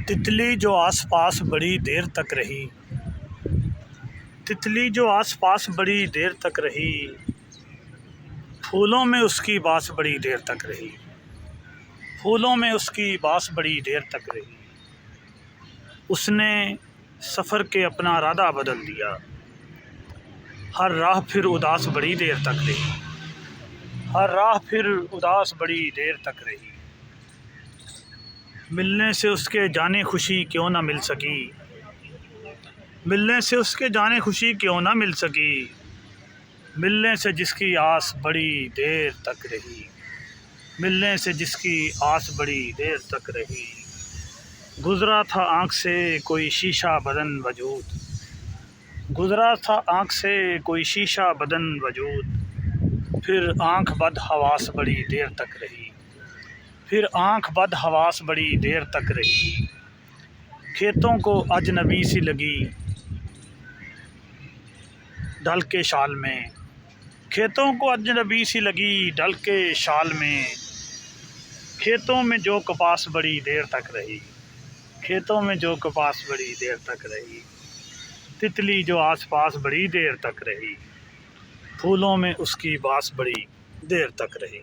तितली जो आसपास बड़ी देर तक रही, तितली जो आसपास बड़ी देर तक रही, फूलों में उसकी बास बड़ी देर तक रही, फूलों में उसकी बास बड़ी देर तक रही। उसने सफ़र के अपना इरादा बदल दिया, हर राह फिर उदास बड़ी देर तक रही, हर राह फिर उदास बड़ी देर तक रही। मिलने से उसके जाने खुशी क्यों ना मिल सकी, मिलने से उसके जाने खुशी क्यों ना मिल सकी, मिलने से जिसकी आस बड़ी देर तक रही, मिलने से जिसकी आस बड़ी देर तक रही। गुज़रा था आँख से कोई शीशा बदन वजूद, गुज़रा था आँख से कोई शीशा बदन वजूद, फिर आँख बद हवास बड़ी देर तक रही, फिर आँख बद हवास बड़ी देर तक रही। खेतों को अजनबी सी लगी ढल के शाल में, खेतों को अजनबी सी लगी ढल के शाल में। खेतों में जो कपास बड़ी देर तक रही, खेतों में जो कपास बड़ी देर तक रही। तितली जो आसपास बड़ी देर तक रही, फूलों में उसकी बास बड़ी देर तक रही।